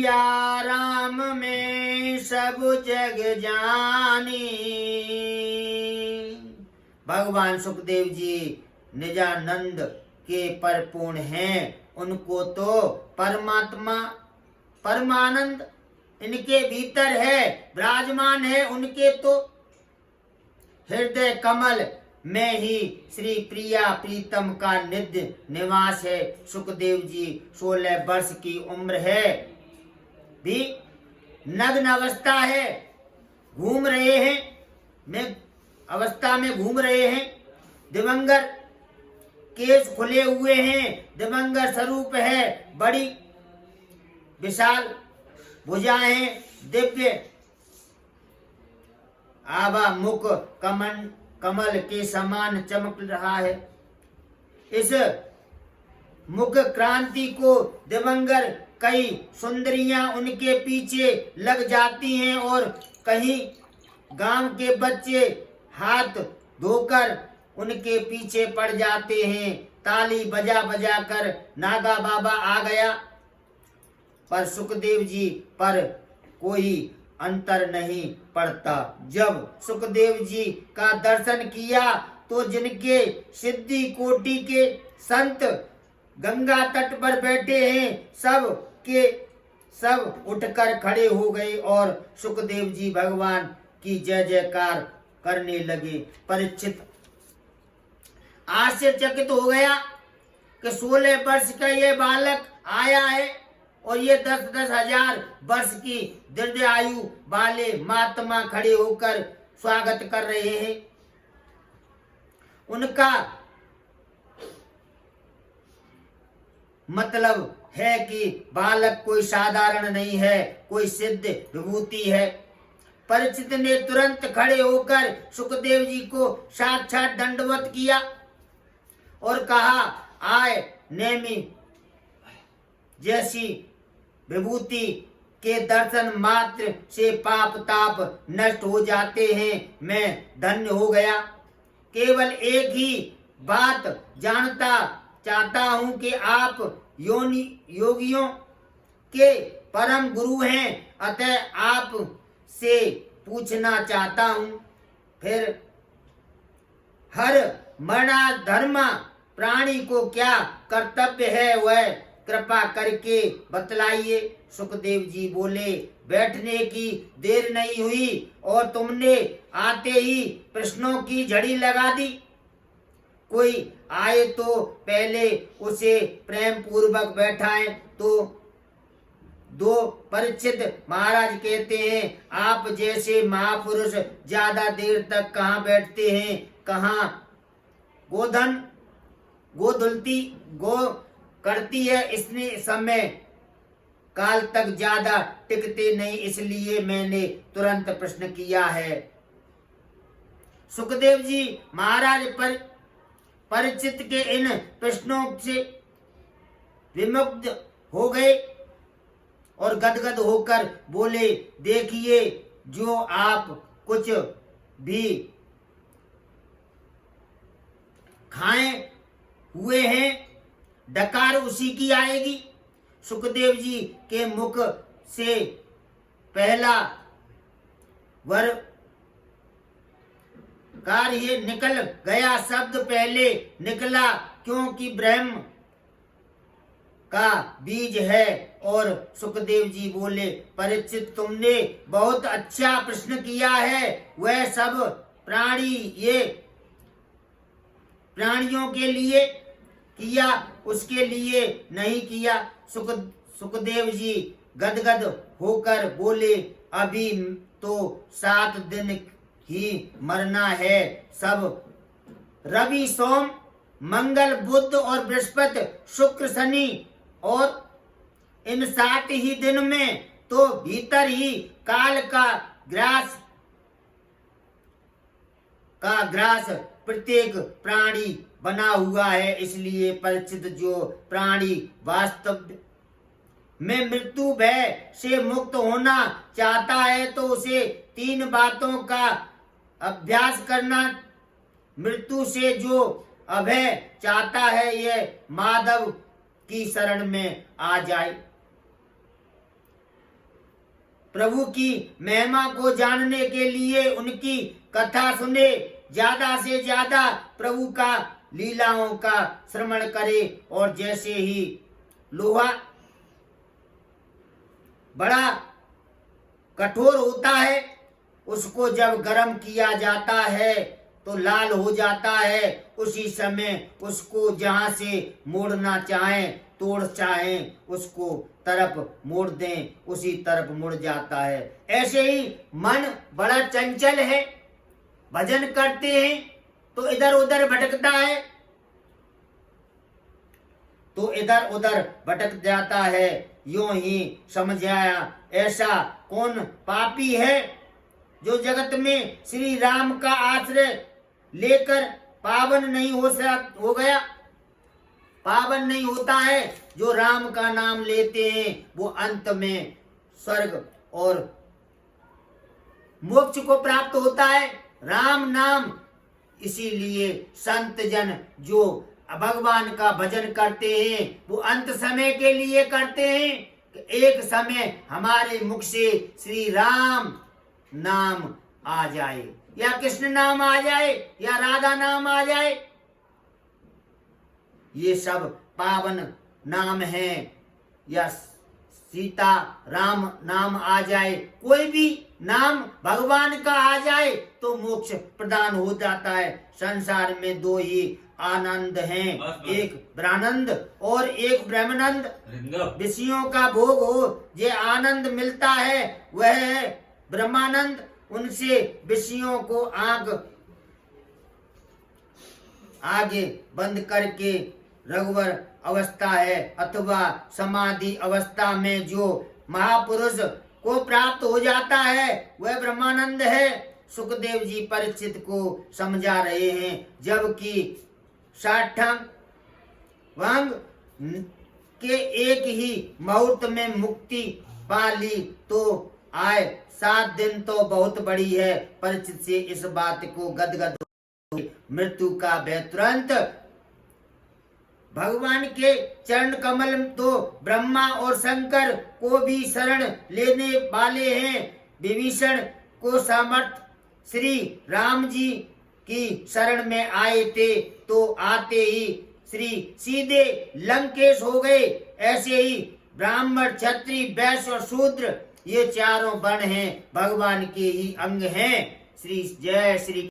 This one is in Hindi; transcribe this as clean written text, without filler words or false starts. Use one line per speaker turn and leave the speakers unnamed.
या राम में सब जग जानी। भगवान सुखदेव जी निजानंद के परिपूर्ण हैं, उनको तो परमात्मा परमानंद इनके भीतर है, विराजमान है। उनके तो हृदय कमल में ही श्री प्रिया प्रीतम का नित्य निवास है। सुखदेव जी 16 वर्ष की उम्र है, भी नग्न अवस्था है, घूम रहे हैं, में अवस्था में घूम रहे हैं। दिवंगर केश खुले हुए हैं, दिवंगर स्वरूप है, बड़ी विशाल भुजाएं, दिव्य आभा मुख कमल के समान चमक रहा है। इस मुख क्रांति को दिवंगर कई सुंदरियां उनके पीछे लग जाती हैं और कहीं गांव के बच्चे हाथ धोकर उनके पीछे पड़ जाते हैं। ताली बजा बजा कर नागा बाबा आ गया, पर सुखदेव जी पर कोई अंतर नहीं पड़ता। जब सुखदेव जी का दर्शन किया तो जिनके सिद्धि कोटि के संत गंगा तट पर बैठे हैं, सब के सब उठकर खड़े हो गए और सुखदेव जी भगवान की जय जयकार करने लगे। परीक्षित आश्चर्यचकित हो गया कि 16 वर्ष का ये बालक आया है और ये 10-10 हजार वर्ष की दीर्घ आयु वाले महात्मा खड़े होकर स्वागत कर रहे हैं। उनका मतलब है कि बालक कोई साधारण नहीं है, कोई सिद्ध विभूति है। परीक्षित ने तुरंत खड़े होकर सुखदेव जी को साक्षात दंडवत किया और कहा, आय नेमी जैसी विभूति के दर्शन मात्र से पाप ताप नष्ट हो जाते हैं। मैं धन्य हो गया। केवल एक ही बात जानता चाहता हूं कि आप योगियों के परम गुरु हैं, अतः आप से पूछना चाहता हूं, फिर हर मरणाधर्म प्राणी को क्या कर्तव्य है, वह कृपा करके बतलाइए। सुखदेव जी बोले, बैठने की देर नहीं हुई और तुमने आते ही प्रश्नों की झड़ी लगा दी। कोई आए तो पहले उसे प्रेम पूर्वक बैठाएं। तो दो परीक्षित महाराज कहते हैं, आप जैसे महापुरुष ज्यादा देर तक कहाँ बैठते हैं, कहाँ गोधुलती गो करती है, इसने समय काल तक ज्यादा टिकते नहीं, इसलिए मैंने तुरंत प्रश्न किया है। सुखदेव जी महाराज परीक्षित के इन प्रश्नों से विमुग्ध हो गए और गदगद होकर बोले, देखिए जो आप कुछ भी खाए हुए हैं, डकार उसी की आएगी। सुखदेव जी के मुख से पहला वर कार्य निकल गया, शब्द पहले निकला क्योंकि ब्रह्म का बीज है। और सुखदेव जी बोले, परीक्षित तुमने बहुत अच्छा प्रश्न किया है। वह सब प्राणियों के लिए किया, उसके लिए नहीं किया। सुखदेव जी गदगद होकर बोले, अभी तो 7 दिन ही मरना है। सब रवि सोम मंगल बुध और बृहस्पति शुक्र शनि और इन 7 ही दिन में तो भीतर ही काल का ग्रास प्रत्येक प्राणी बना हुआ है। इसलिए परीक्षित जो प्राणी वास्तव में मृत्यु भय से मुक्त होना चाहता है तो उसे 3 बातों का अभ्यास करना। मृत्यु से जो अभय चाहता है, यह माधव की शरण में आ जाए। प्रभु की महिमा को जानने के लिए उनकी कथा सुने, ज्यादा से ज्यादा प्रभु का लीलाओं का श्रवण करे। और जैसे ही लोहा बड़ा कठोर होता है, उसको जब गर्म किया जाता है तो लाल हो जाता है, उसी समय उसको जहां से मोड़ना चाहें, तोड़ चाहें, उसको तरफ मोड़ दें, उसी तरफ मुड़ जाता है। ऐसे ही मन बड़ा चंचल है, भजन करते हैं तो इधर उधर भटकता है, तो इधर उधर भटक जाता है। यूं ही समझाया, ऐसा कौन पापी है जो जगत में श्री राम का आश्रय लेकर पावन नहीं हो गया। पावन नहीं होता है। जो राम का नाम लेते हैं वो अंत में स्वर्ग और मोक्ष को प्राप्त होता है। राम नाम इसीलिए संत जन जो भगवान का भजन करते हैं वो अंत समय के लिए करते हैं कि एक समय हमारे मुख से श्री राम नाम आ जाए, या कृष्ण नाम आ जाए, या राधा नाम आ जाए। ये सब पावन नाम है, या सीता राम नाम आ जाए, कोई भी नाम भगवान का आ जाए तो मोक्ष प्रदान हो जाता है। संसार में दो ही आनंद हैं, एक ब्रह्मानंद और एक ब्रह्मानंद। विषयों का भोग हो जे आनंद मिलता है वह है ब्रह्मानंद। उनसे विषयों को आगे बंद करके रघुवर अवस्था है, अथवा समाधि अवस्था में जो महापुरुष को प्राप्त हो जाता है वह ब्रह्मानंद है। सुखदेव जी परीक्षित को समझा रहे हैं, जबकि 60 वांग के एक ही मुहूर्त में मुक्ति पा ली तो आए 7 दिन तो बहुत बड़ी है। परीक्षित से इस बात को गदगद मृत्यु का भय तुरंत। भगवान के चरण कमल तो ब्रह्मा और शंकर को भी शरण लेने वाले हैं। विभीषण को समर्थ श्री राम जी की शरण में आए थे तो आते ही श्री सीधे लंकेश हो गए। ऐसे ही ब्राह्मण, क्षत्रिय, वैश्य और शूद्र ये चारों वर्ण हैं, भगवान के ही अंग हैं। श्री जय श्री